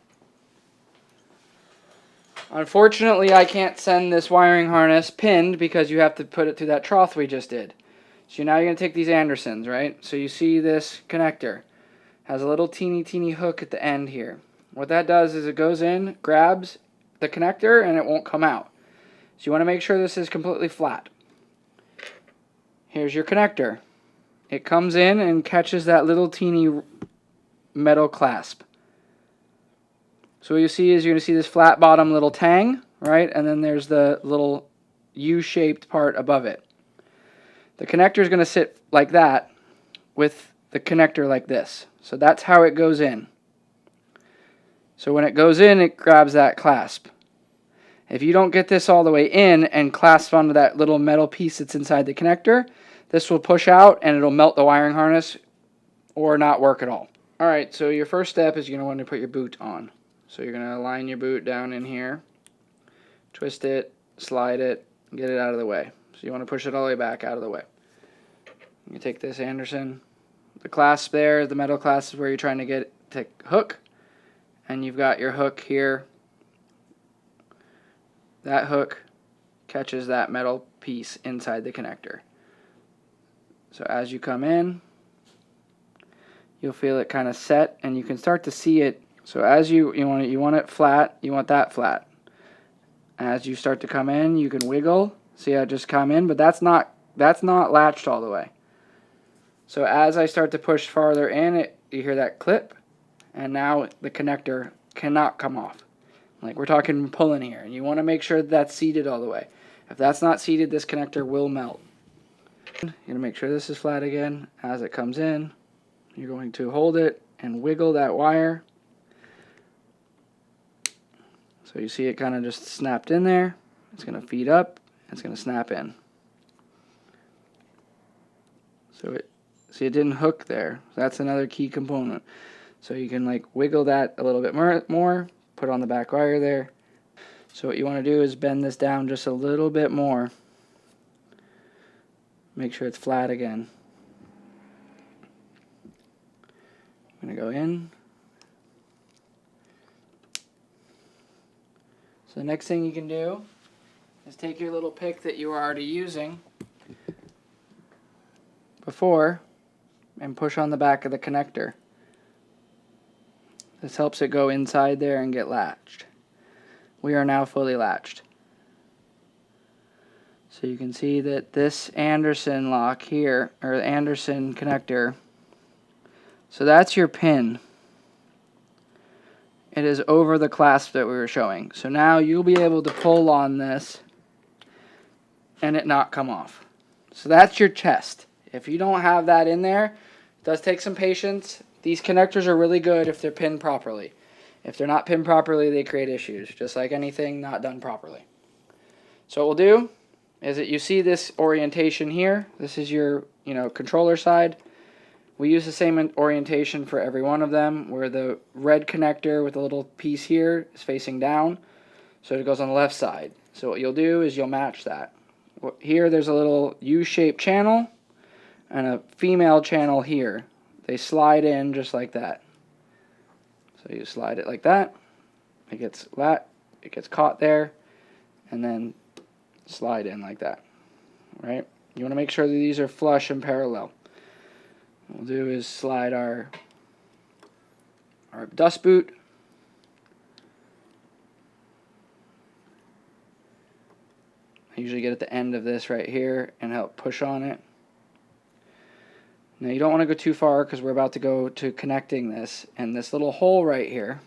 Speaker 1: Unfortunately, I can't send this wiring harness pinned because you have to put it through that trough we just did. So now you're going to take these Andersons, right? So you see this connector has a little teeny hook at the end here. What that does is it goes in, grabs the connector, and it won't come out. So you want to make sure this is completely flat. Here's your connector. It comes in and catches that little teeny metal clasp. So what you see is you're going to see this flat bottom little tang, right? And then there's the little U-shaped part above it. The connector is going to sit like that with the connector like this. So that's how it goes in. So when it goes in, it grabs that clasp. If you don't get this all the way in and clasp onto that little metal piece that's inside the connector, this will push out and it'll melt the wiring harness or not work at all. Alright, so your first step is you're going to want to put your boot on. So you're going to align your boot down in here, twist it, slide it, get it out of the way. So you want to push it all the way back out of the way. You take this Anderson, the clasp there, the metal clasp is where you're trying to get it to hook, and you've got your hook here. That hook catches that metal piece inside the connector. So as you come in, you'll feel it kind of set, and you can start to see it. So as you want it flat, you want that flat. As you start to come in, you can wiggle. See how it just come in, but that's not latched all the way. So as I start to push farther in, you hear that clip, and now the connector cannot come off. Like we're talking pulling here, and you want to make sure that's seated all the way. If that's not seated, this connector will melt. You're going to make sure this is flat again. As it comes in, you're going to hold it and wiggle that wire. So you see it kind of just snapped in there. It's going to feed up. It's going to snap in. So see, it didn't hook there. That's another key component. So you can like wiggle that a little bit more, put on the back wire there. So what you want to do is bend this down just a little bit more. Make sure it's flat again. I'm going to go in. So the next thing you can do is take your little pick that you were already using before and push on the back of the connector. This helps it go inside there and get latched. We are now fully latched. So you can see that this Anderson lock here, or the Anderson connector, so that's your pin. It is over the clasp that we were showing. So now you'll be able to pull on this and it not come off. So that's your chest. If you don't have that in there, it does take some patience. These connectors are really good if they're pinned properly. If they're not pinned properly, they create issues, just like anything not done properly. So what we'll do is that you see this orientation here. This is your controller side. We use the same orientation for every one of them, where the red connector with a little piece here is facing down, so it goes on the left side. So what you'll do is you'll match that. Here there's a little U-shaped channel and a female channel here. They slide in just like that. So you slide it like that. It gets caught there, and then slide in like that. Right? You want to make sure that these are flush and parallel. What we'll do is slide our dust boot. I usually get at the end of this right here and help push on it. Now you don't want to go too far because we're about to go to connecting this, and this little hole right here,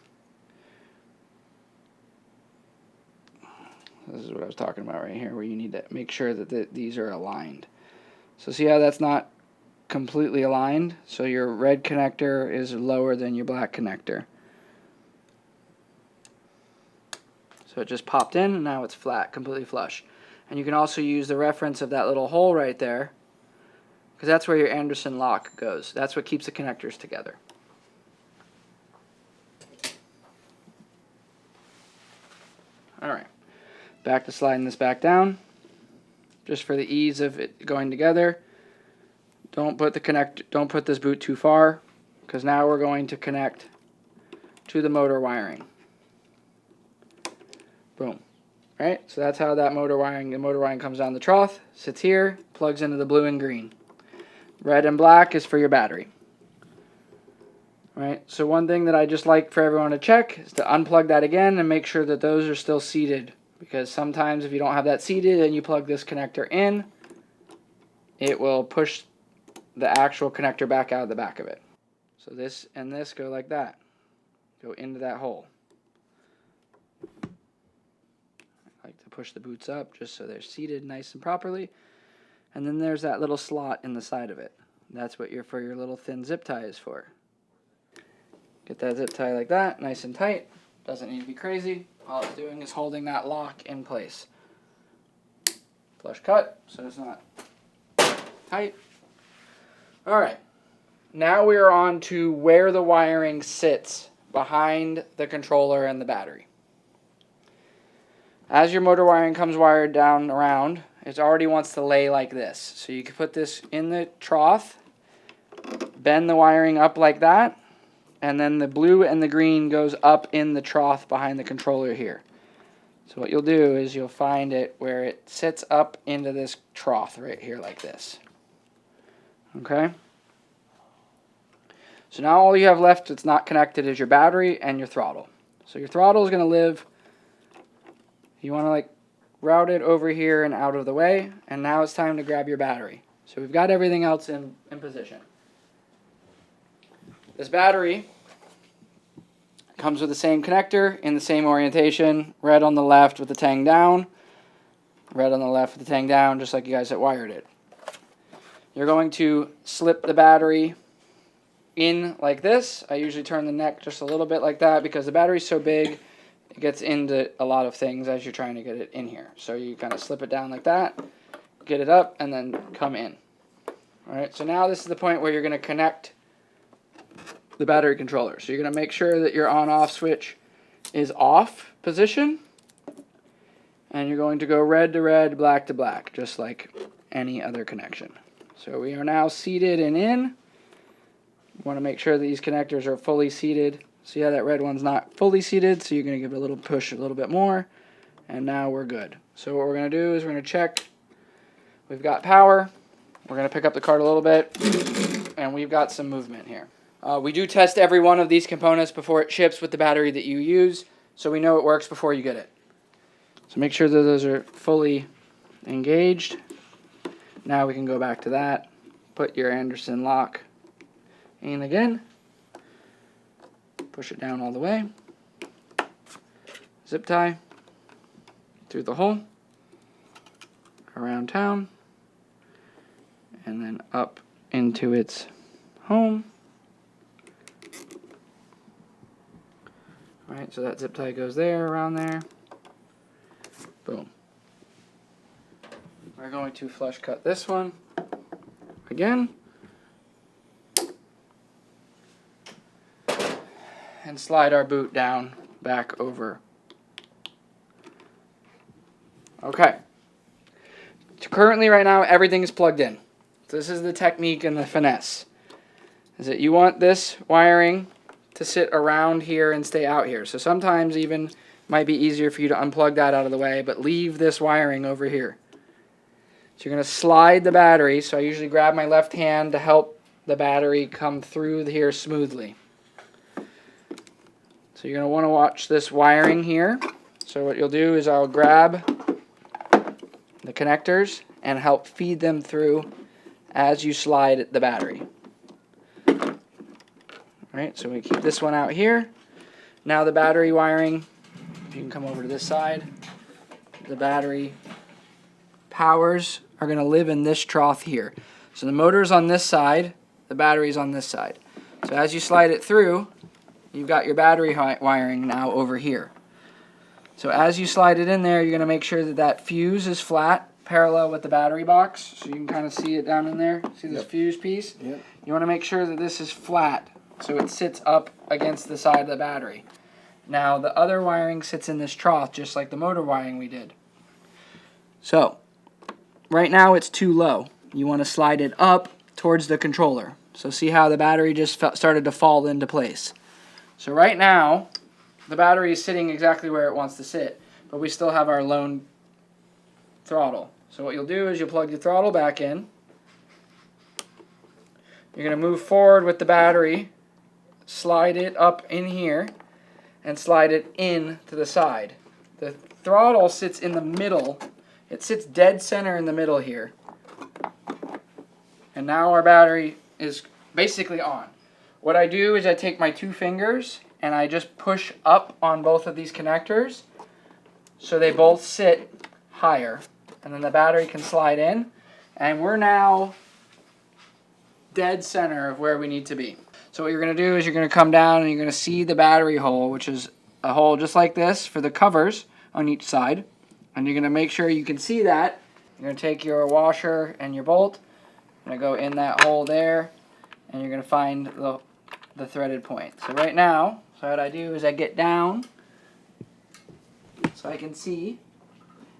Speaker 1: this is what I was talking about right here, where you need to make sure that these are aligned. So see how that's not completely aligned? So your red connector is lower than your black connector. So it just popped in and now it's flat, completely flush. And you can also use the reference of that little hole right there, because that's where your Anderson lock goes. That's what keeps the connectors together. Alright, back to sliding this back down. Just for the ease of it going together. Don't put this boot too far. because now we're going to connect to the motor wiring. Boom. Right? So that's how that motor wiring, the motor wiring comes down the trough, sits here, plugs into the blue and green. Red and black is for your battery. Right? So one thing that I just like for everyone to check is to unplug that again and make sure that those are still seated. Because sometimes if you don't have that seated and you plug this connector in, it will push the actual connector back out of the back of it. So this and this go like that. Go into that hole. I like to push the boots up just so they're seated nice and properly. And then there's that little slot in the side of it. That's what your little thin zip tie is for. Get that zip tie like that, nice and tight. Doesn't need to be crazy. All it's doing is holding that lock in place. Flush cut, so it's not tight. Alright, now we are on to where the wiring sits behind the controller and the battery. As your motor wiring comes wired down around, it already wants to lay like this. So you can put this in the trough, bend the wiring up like that, and then the blue and the green goes up in the trough behind the controller here. So what you'll do is you'll find it where it sits up into this trough right here like this. Okay? So now all you have left that's not connected is your battery and your throttle. So your throttle is going to live, you want to like route it over here and out of the way, and now it's time to grab your battery. So we've got everything else in position. This battery comes with the same connector in the same orientation, red on the left with the tang down, red on the left with the tang down, just like you guys that wired it. You're going to slip the battery in like this. I usually turn the neck just a little bit like that because the battery's so big, it gets into a lot of things as you're trying to get it in here. So you kind of slip it down like that, get it up, and then come in. Alright, so now this is the point where you're going to connect the battery controller. So you're going to make sure that your on-off switch is off position, and you're going to go red to red, black to black, just like any other connection. So we are now seated and in. You want to make sure that these connectors are fully seated. See how that red one's not fully seated, so you're going to give it a little push a little bit more, and now we're good. So what we're going to do is we're going to check. We've got power. We're going to pick up the cart a little bit, and we've got some movement here. We do test every one of these components before it ships with the battery that you use, so we know it works before you get it. So make sure that those are fully engaged. Now we can go back to that. Put your Anderson lock in again. Push it down all the way. Zip tie through the hole, around town, and then up into its home. Alright, so that zip tie goes there, around there. Boom. We're going to flush cut this one again. And slide our boot down back over. Okay. So currently right now everything is plugged in. So this is the technique and the finesse. Is that you want this wiring to sit around here and stay out here. So sometimes even might be easier for you to unplug that out of the way, but leave this wiring over here. So you're going to slide the battery. So I usually grab my left hand to help the battery come through here smoothly. So you're going to want to watch this wiring here. So what you'll do is I'll grab the connectors and help feed them through as you slide the battery. Alright, so we keep this one out here. Now the battery wiring, if you can come over to this side, the battery powers are going to live in this trough here. So the motor's on this side, the battery's on this side. So as you slide it through, you've got your battery wiring now over here. So as you slide it in there, you're going to make sure that that fuse is flat, parallel with the battery box. So you can kind of see it down in there. See this fuse piece?
Speaker 2: Yep.
Speaker 1: You want to make sure that this is flat, so it sits up against the side of the battery. Now the other wiring sits in this trough, just like the motor wiring we did. So right now it's too low. You want to slide it up towards the controller. So see how the battery just started to fall into place. So right now, the battery is sitting exactly where it wants to sit, but we still have our lone throttle. So what you'll do is you'll plug your throttle back in. You're going to move forward with the battery, slide it up in here, and slide it in to the side. The throttle sits in the middle. It sits dead center in the middle here. And now our battery is basically on. What I do is I take my 2 fingers and I just push up on both of these connectors so they both sit higher. And then the battery can slide in. And we're now dead center of where we need to be. So what you're going to do is you're going to come down and you're going to see the battery hole, which is a hole just like this for the covers on each side. And you're going to make sure you can see that. You're going to take your washer and your bolt. You're going to go in that hole there. And you're going to find the threaded point. So right now, so what I do is I get down so I can see.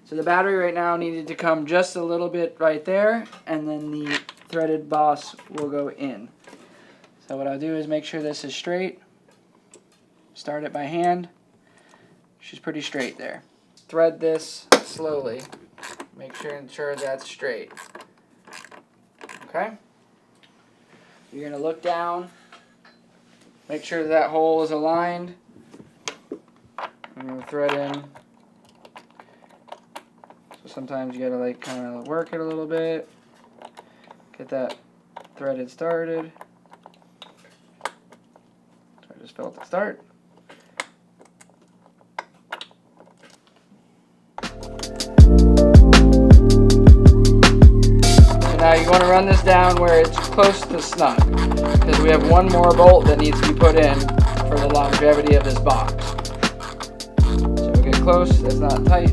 Speaker 1: So the battery right now needed to come just a little bit right there, and then the threaded boss will go in. So what I'll do is make sure this is straight. Start it by hand. She's pretty straight there. Thread this slowly. Make sure that's straight. Okay? You're going to look down. Make sure that hole is aligned. I'm going to thread in. So sometimes you got to like kind of work it a little bit. Get that threaded started. So I just felt it start. So now you want to run this down where it's close to snug, because we have one more bolt that needs to be put in for the longevity of this box. So we'll get close, that's not tight.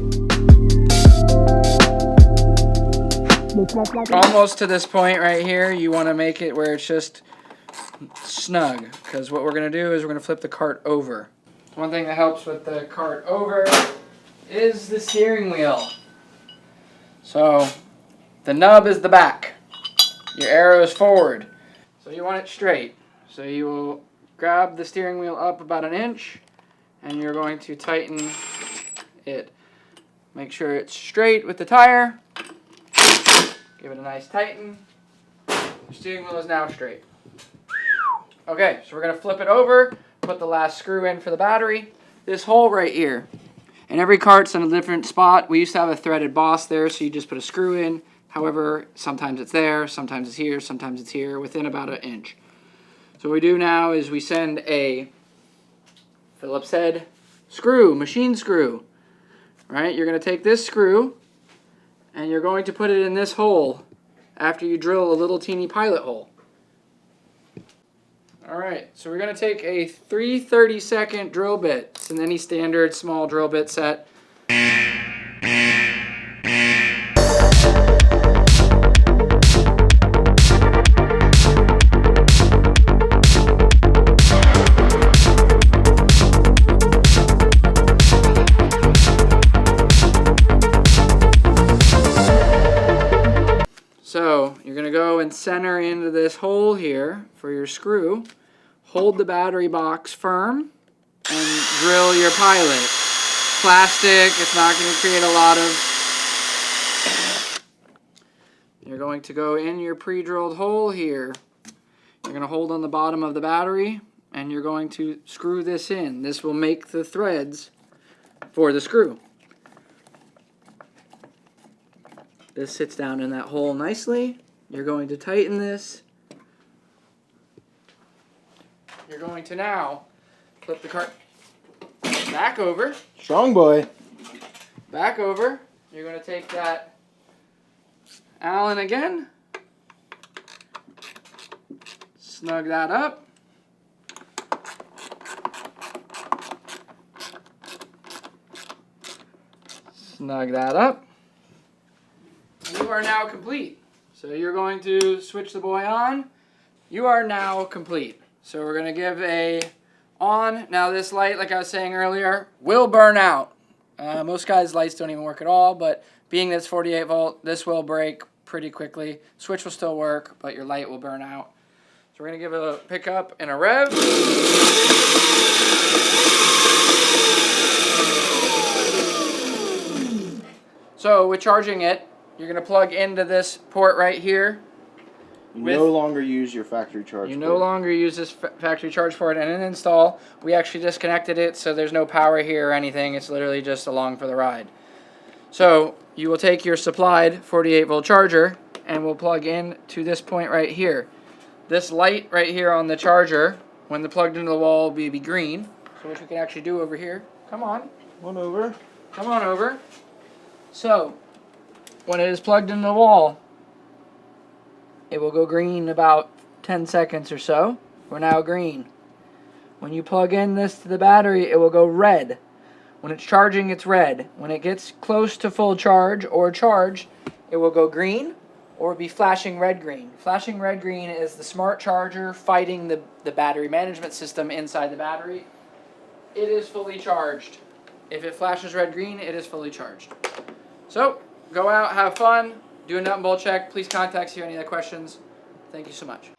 Speaker 1: Almost to this point right here, you want to make it where it's just snug, because what we're going to do is we're going to flip the cart over. One thing that helps with the cart over is the steering wheel. So the nub is the back, your arrow is forward, so you want it straight. So you will grab the steering wheel up about 1 inch and you're going to tighten it. Make sure it's straight with the tire. Give it a nice tighten. The steering wheel is now straight. Okay, so we're going to flip it over, put the last screw in for the battery. This hole right here, and every cart's in a different spot. We used to have a threaded boss there, so you just put a screw in. However, sometimes it's there, sometimes it's here, sometimes it's here, within about 1 inch. So what we do now is we send a Phillips head screw, machine screw. Right? You're going to take this screw and you're going to put it in this hole after you drill a little teeny pilot hole. Alright, so we're going to take a 3/32 drill bit. It's in any standard small drill bit set. So you're going to go and center into this hole here for your screw. Hold the battery box firm and drill your pilot. Plastic, it's not going to create a lot of... You're going to go in your pre-drilled hole here. You're going to hold on the bottom of the battery and you're going to screw this in. This will make the threads for the screw. This sits down in that hole nicely. You're going to tighten this. You're going to now flip the cart back over.
Speaker 2: Strong boy.
Speaker 1: Back over. You're going to take that Allen again. Snug that up. Snug that up. You are now complete. So you're going to switch the boy on. You are now complete. So we're going to give a on. Now this light, like I was saying earlier, will burn out. Most guys' lights don't even work at all, but being that it's 48 volt, this will break pretty quickly. Switch will still work, but your light will burn out. So So we're going to give it a pickup and a rev. So with charging it, you're going to plug into this port right here.
Speaker 2: You no longer use your factory charge
Speaker 1: You
Speaker 2: port.
Speaker 1: no longer use this factory charge port. And in install, we actually disconnected it, so there's no power here or anything. It's literally just along for the ride. So you will take your supplied 48-volt charger and we'll plug in to this point right here. This light right here on the charger, when plugged into the wall, will be green. So what we can actually do over here, come on.
Speaker 2: Come on over.
Speaker 1: Come on over. So, when it is plugged into the wall, it will go green about 10 seconds or so. We're now green. When you plug in this to the battery, it will go red. When it's charging, it's red. When it gets close to full charge or charge, it will go green or be flashing red-green. Flashing red-green is the smart charger fighting the battery management system inside the battery. It is fully charged. If it flashes red-green, it is fully charged. So, go out, have fun, do a nut and bolt check. Please contact us if you have any other questions. Thank you so much.